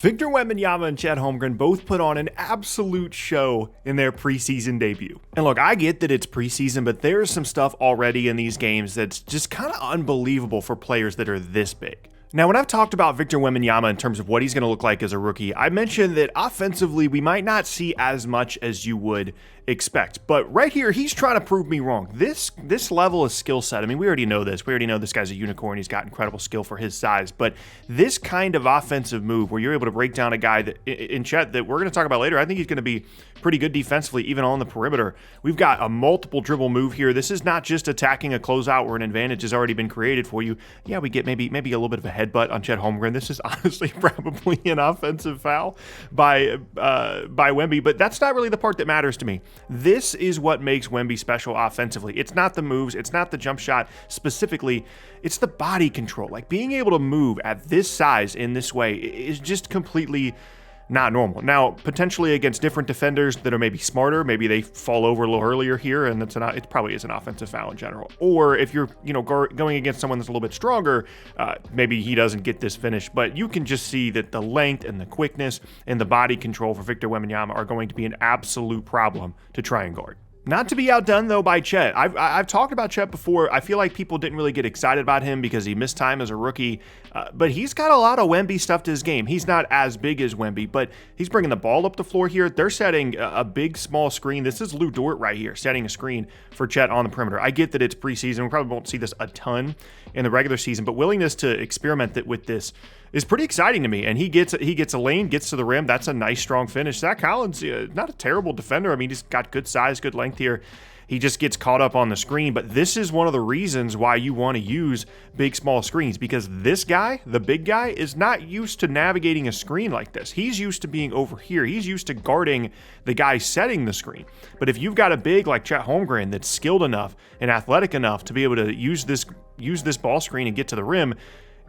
Victor Wembanyama and Chet Holmgren both put on an absolute show in their preseason debut. And look, I get that it's preseason, but there's some stuff already in these games that's just kind of unbelievable for players that are this big. Now, when I've talked about Victor Wembanyama in terms of what he's going to look like as a rookie, I mentioned that offensively, we might not see as much as you would expect. But right here, he's trying to prove me wrong. This level of skill set, I mean, we already know this. We already know this guy's a unicorn. He's got incredible skill for his size. But this kind of offensive move where you're able to break down a guy that in Chet that we're going to talk about later, I think he's going to be pretty good defensively, even on the perimeter. We've got a multiple dribble move here. This is not just attacking a closeout where an advantage has already been created for you. Yeah, we get maybe a little bit of a headbutt on Chet Holmgren. This is honestly probably an offensive foul by Wemby, but that's not really the part that matters to me. This is what makes Wemby special offensively. It's not the moves. It's not the jump shot specifically. It's the body control. Like being able to move at this size in this way is just completely not normal. Now, potentially against different defenders that are maybe smarter, maybe they fall over a little earlier here, and it probably is an offensive foul in general. Or if you're going against someone that's a little bit stronger, maybe he doesn't get this finish. But you can just see that the length and the quickness and the body control for Victor Wembanyama are going to be an absolute problem to try and guard. Not to be outdone, though, by Chet. I've talked about Chet before. I feel like people didn't really get excited about him because he missed time as a rookie, but he's got a lot of Wemby stuff to his game. He's not as big as Wemby, but he's bringing the ball up the floor here. They're setting a big, small screen. This is Lou Dort right here, setting a screen for Chet on the perimeter. I get that it's preseason. We probably won't see this a ton in the regular season, but willingness to experiment with this is pretty exciting to me. And he gets a lane, gets to the rim. That's a nice, strong finish. Zach Collins, not a terrible defender. I mean, he's got good size, good length here. He just gets caught up on the screen. But this is one of the reasons why you want to use big, small screens, because this guy, the big guy, is not used to navigating a screen like this. He's used to being over here. He's used to guarding the guy setting the screen. But if you've got a big like Chet Holmgren that's skilled enough and athletic enough to be able to use this ball screen and get to the rim,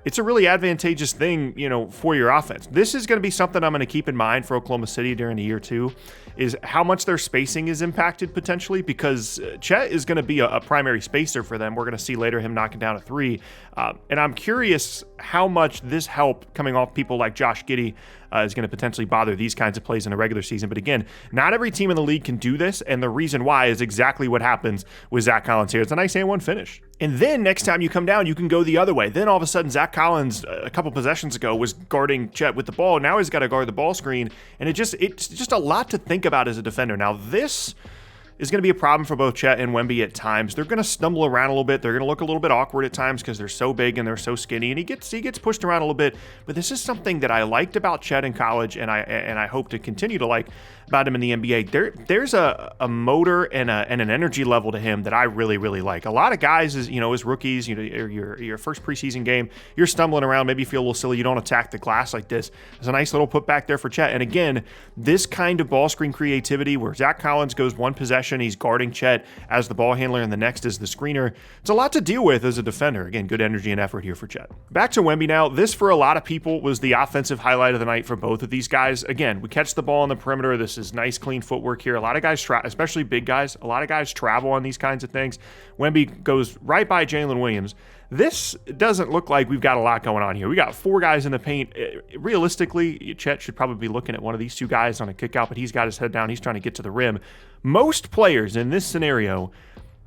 it's a really advantageous thing, for your offense. This is going to be something I'm going to keep in mind for Oklahoma City during the year too, is how much their spacing is impacted potentially, because Chet is going to be a primary spacer for them. We're going to see later him knocking down a three. And I'm curious how much this help coming off people like Josh Giddey is going to potentially bother these kinds of plays in the regular season. But again, not every team in the league can do this, and the reason why is exactly what happens with Zach Collins here. It's a nice and one finish. And then next time you come down, you can go the other way. Then all of a sudden, Zach Collins, a couple possessions ago, was guarding Chet with the ball. Now he's got to guard the ball screen, and it's just a lot to think about as a defender. Now this is going to be a problem for both Chet and Wemby at times. They're going to stumble around a little bit. They're going to look a little bit awkward at times because they're so big and they're so skinny, and he gets pushed around a little bit. But this is something that I liked about Chet in college, and I hope to continue to like about him in the NBA. There's a motor and an energy level to him that I really, really like. A lot of guys, as rookies, your first preseason game, you're stumbling around, maybe you feel a little silly. You don't attack the glass like this. There's a nice little putback there for Chet. And again, this kind of ball screen creativity where Zach Collins goes one possession, he's guarding Chet as the ball handler, and the next is the screener. It's a lot to deal with as a defender. Again, good energy and effort here for Chet. Back to Wemby now. This, for a lot of people, was the offensive highlight of the night for both of these guys. Again, we catch the ball on the perimeter. This is nice, clean footwork here. A lot of guys, especially big guys, a lot of guys travel on these kinds of things. Wemby goes right by Jalen Williams. This doesn't look like we've got a lot going on here. We got four guys in the paint. Realistically, Chet should probably be looking at one of these two guys on a kick out, but he's got his head down. He's trying to get to the rim. Most players in this scenario,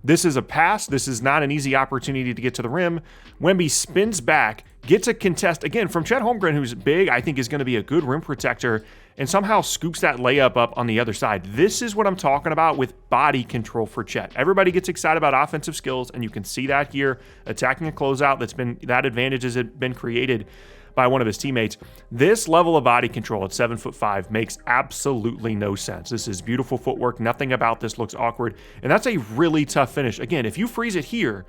this is a pass. This is not an easy opportunity to get to the rim. Wemby spins back, gets a contest, again, from Chet Holmgren, who's big, I think is going to be a good rim protector, and somehow scoops that layup up on the other side. This is what I'm talking about with body control for Chet. Everybody gets excited about offensive skills, and you can see that here, attacking a closeout. That advantage has been created by one of his teammates. This level of body control at 7'5" makes absolutely no sense. This is beautiful footwork. Nothing about this looks awkward, and that's a really tough finish. Again, if you freeze it here,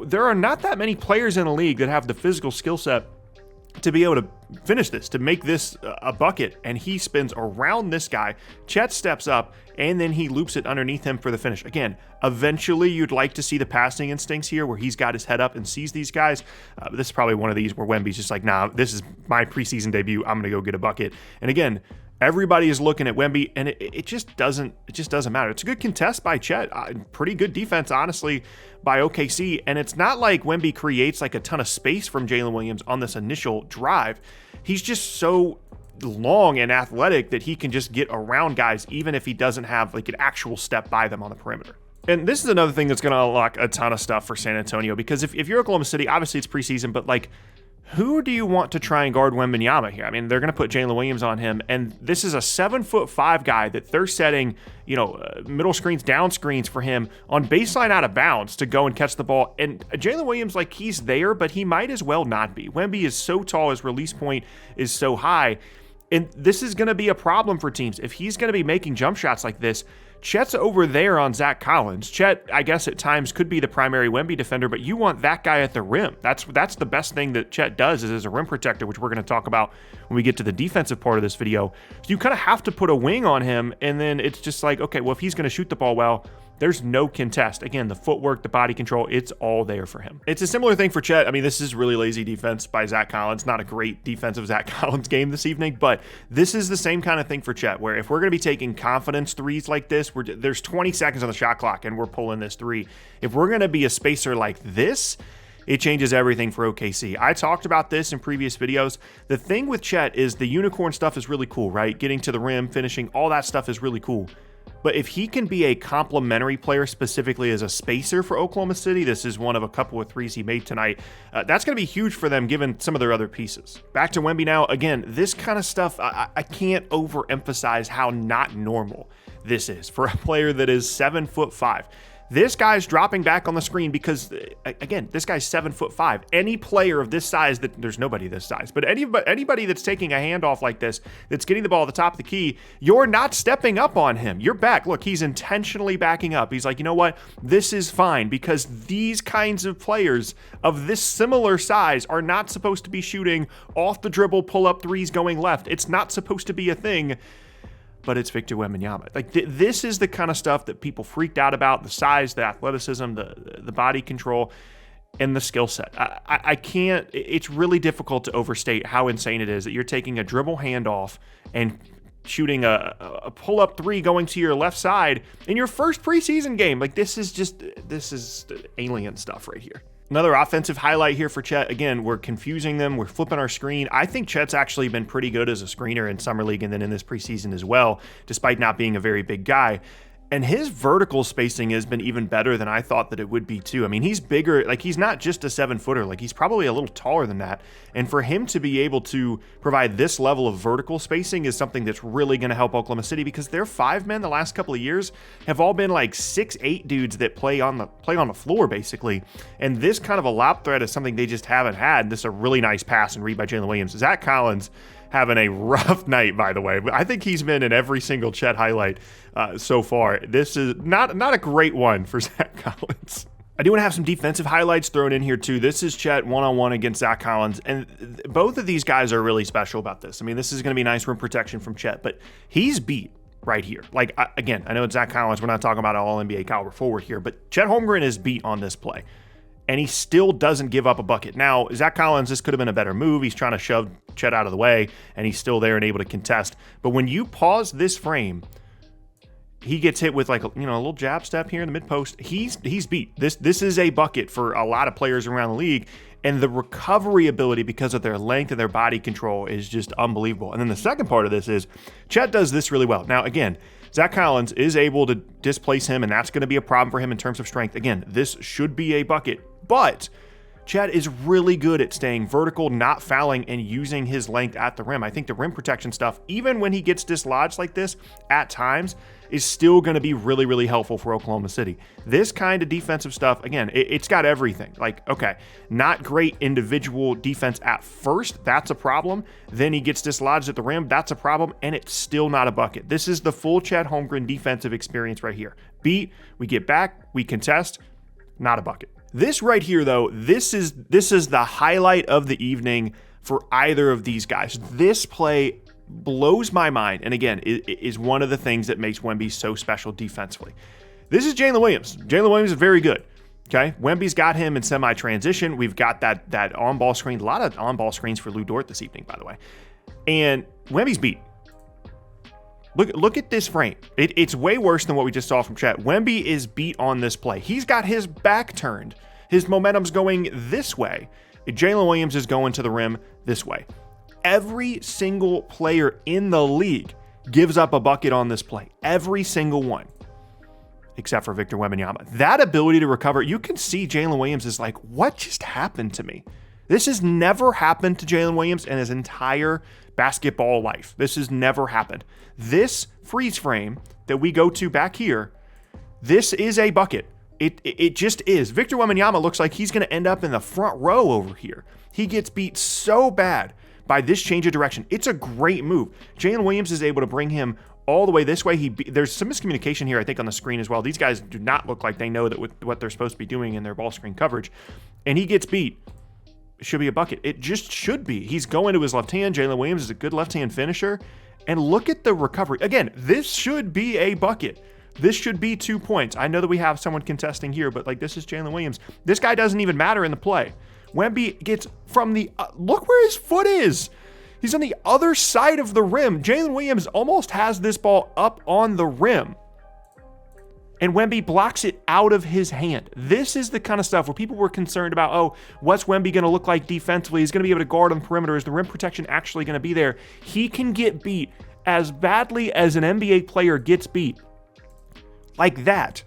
there are not that many players in the league that have the physical skill set to be able to finish this, to make this a bucket, and he spins around this guy. Chet steps up, and then he loops it underneath him for the finish. Again, eventually you'd like to see the passing instincts here where he's got his head up and sees these guys. This is probably one of these where Wemby's just like, nah, this is my preseason debut. I'm going to go get a bucket. And again, Everybody is looking at Wemby, and it just doesn't matter. It's a good contest by Chet. Pretty good defense, honestly, by OKC. And it's not like Wemby creates like a ton of space from Jalen Williams on this initial drive. He's just so long and athletic that he can just get around guys, even if he doesn't have like an actual step by them on the perimeter. And this is another thing that's going to unlock a ton of stuff for San Antonio, because if you're Oklahoma City, obviously it's preseason, but like, who do you want to try and guard Wembanyama here? I mean, they're going to put Jalen Williams on him, and this is a 7'5" guy that they're setting, middle screens, down screens for him on baseline out of bounds to go and catch the ball. And Jalen Williams, like, he's there, but he might as well not be. Wemby is so tall, his release point is so high, and this is going to be a problem for teams. If he's going to be making jump shots like this, Chet's over there on Zach Collins. Chet, I guess at times could be the primary Wemby defender, but you want that guy at the rim. That's the best thing that Chet does, is as a rim protector, which we're going to talk about when we get to the defensive part of this video. So you kind of have to put a wing on him, and then it's just like, okay, well, if he's going to shoot the ball well, there's no contest. Again, the footwork, the body control, it's all there for him. It's a similar thing for Chet. I mean, this is really lazy defense by Zach Collins. Not a great defensive Zach Collins game this evening, but this is the same kind of thing for Chet, where if we're going to be taking confidence threes like this, there's 20 seconds on the shot clock and we're pulling this three. If we're going to be a spacer like this, it changes everything for OKC. I talked about this in previous videos. The thing with Chet is the unicorn stuff is really cool, right? Getting to the rim, finishing, all that stuff is really cool. But if he can be a complementary player, specifically as a spacer for Oklahoma City, this is one of a couple of threes he made tonight, that's going to be huge for them given some of their other pieces. Back to Wemby now. Again, this kind of stuff, I can't overemphasize how not normal this is for a player that is 7'5". This guy's dropping back on the screen because, again, this guy's 7'5". Any player of this size, there's nobody this size, but anybody that's taking a handoff like this, that's getting the ball at the top of the key, you're not stepping up on him. You're back. Look, he's intentionally backing up. He's like, you know what? This is fine, because these kinds of players of this similar size are not supposed to be shooting off the dribble, pull-up threes going left. It's not supposed to be a thing. But it's Victor Wembanyama. Like, this is the kind of stuff that people freaked out about: the size, the athleticism, the body control, and the skill set. I can't, it's really difficult to overstate how insane it is that you're taking a dribble handoff and shooting a pull-up three going to your left side in your first preseason game. Like, this is alien stuff right here. Another offensive highlight here for Chet. Again, we're confusing them. We're flipping our screen. I think Chet's actually been pretty good as a screener in Summer League and then in this preseason as well, despite not being a very big guy. And his vertical spacing has been even better than I thought that it would be too. I mean, he's bigger, like he's not just a 7-footer, like he's probably a little taller than that. And for him to be able to provide this level of vertical spacing is something that's really going to help Oklahoma City, because their 5 men the last couple of years have all been like 6'8" dudes that play on the floor basically. And this kind of a lob threat is something they just haven't had. This is a really nice pass and read by Jalen Williams. Zach Collins having a rough night, by the way. I think he's been in every single Chet highlight so far. This is not a great one for Zach Collins. I do want to have some defensive highlights thrown in here too. This is Chet one-on-one against Zach Collins, and both of these guys are really special about this. I mean, this is going to be nice rim protection from Chet, but he's beat right here. Like, again, I know it's Zach Collins. We're not talking about an all-NBA caliber forward here, but Chet Holmgren is beat on this play, and he still doesn't give up a bucket. Now, Zach Collins, this could have been a better move. He's trying to shove Chet out of the way, and he's still there and able to contest. But when you pause this frame, he gets hit with like a little jab step here in the mid post. He's beat. This is a bucket for a lot of players around the league, and the recovery ability because of their length and their body control is just unbelievable. And then the second part of this is Chet does this really well. Now, again, Zach Collins is able to displace him, and that's going to be a problem for him in terms of strength. Again, this should be a bucket, but Chet is really good at staying vertical, not fouling, and using his length at the rim. I think the rim protection stuff, even when he gets dislodged like this at times, is still going to be really, really helpful for Oklahoma City. This kind of defensive stuff, again, it's got everything. Like, okay, not great individual defense at first. That's a problem. Then he gets dislodged at the rim. That's a problem, and it's still not a bucket. This is the full Chet Holmgren defensive experience right here. Beat, we get back, we contest, not a bucket. This right here, though, this is the highlight of the evening for either of these guys. This play blows my mind, and again, is one of the things that makes Wemby so special defensively. This is Jalen Williams. Jalen Williams is very good. Okay, Wemby's got him in semi-transition. We've got that on-ball screen. A lot of on-ball screens for Lou Dort this evening, by the way. And Wemby's beat. Look at this frame. It's way worse than what we just saw from Chet. Wemby is beat on this play. He's got his back turned. His momentum's going this way. Jalen Williams is going to the rim this way. Every single player in the league gives up a bucket on this play. Every single one. Except for Victor Wembanyama. That ability to recover, you can see Jalen Williams is like, what just happened to me? This has never happened to Jalen Williams in his entire basketball life. This has never happened. This freeze frame that we go to back here, this is a bucket. It just is. Victor Wembanyama looks like he's going to end up in the front row over here. He gets beat so bad by this change of direction. It's a great move. Jalen Williams is able to bring him all the way this way. There's some miscommunication here, I think, on the screen as well. These guys do not look like they know that what they're supposed to be doing in their ball screen coverage. And he gets beat. It should be a bucket. It just should be. He's going to his left hand. Jalen Williams is a good left-hand finisher. And look at the recovery. Again, this should be a bucket. This should be 2 points. I know that we have someone contesting here, but like this is Jalen Williams. This guy doesn't even matter in the play. Wemby gets from the, look where his foot is. He's on the other side of the rim. Jalen Williams almost has this ball up on the rim. And Wemby blocks it out of his hand. This is the kind of stuff where people were concerned about, oh, what's Wemby going to look like defensively? He's going to be able to guard on the perimeter. Is the rim protection actually going to be there? He can get beat as badly as an NBA player gets beat. Like that.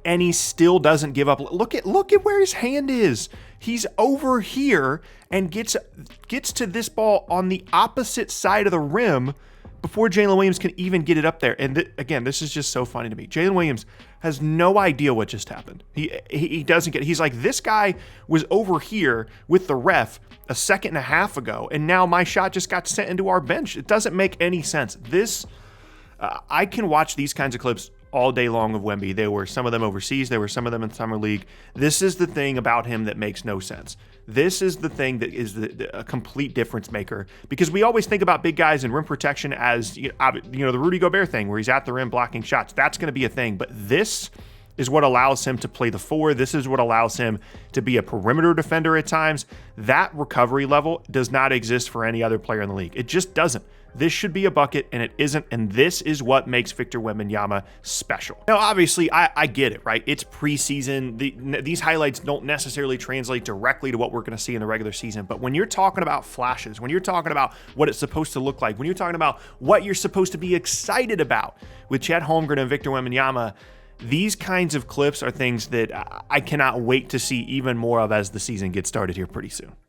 And he still doesn't give up. Look at where his hand is. He's over here and gets to this ball on the opposite side of the rim before Jalen Williams can even get it up there. And again, this is just so funny to me. Jalen Williams has no idea what just happened. He doesn't get it. He's like, this guy was over here with the ref a second and a half ago, and now my shot just got sent into our bench. It doesn't make any sense. I can watch these kinds of clips all day long of Wemby. There were some of them overseas. There were some of them in Summer League. This is the thing about him that makes no sense. This is the thing that is a complete difference maker, because we always think about big guys and rim protection as, the Rudy Gobert thing where he's at the rim blocking shots. That's going to be a thing. But this is what allows him to play the four. This is what allows him to be a perimeter defender at times. That recovery level does not exist for any other player in the league. It just doesn't. This should be a bucket, and it isn't, and this is what makes Victor Wembanyama special. Now, obviously, I get it, right? It's preseason. These highlights don't necessarily translate directly to what we're going to see in the regular season, but when you're talking about flashes, when you're talking about what it's supposed to look like, when you're talking about what you're supposed to be excited about with Chet Holmgren and Victor Wembanyama, these kinds of clips are things that I cannot wait to see even more of as the season gets started here pretty soon.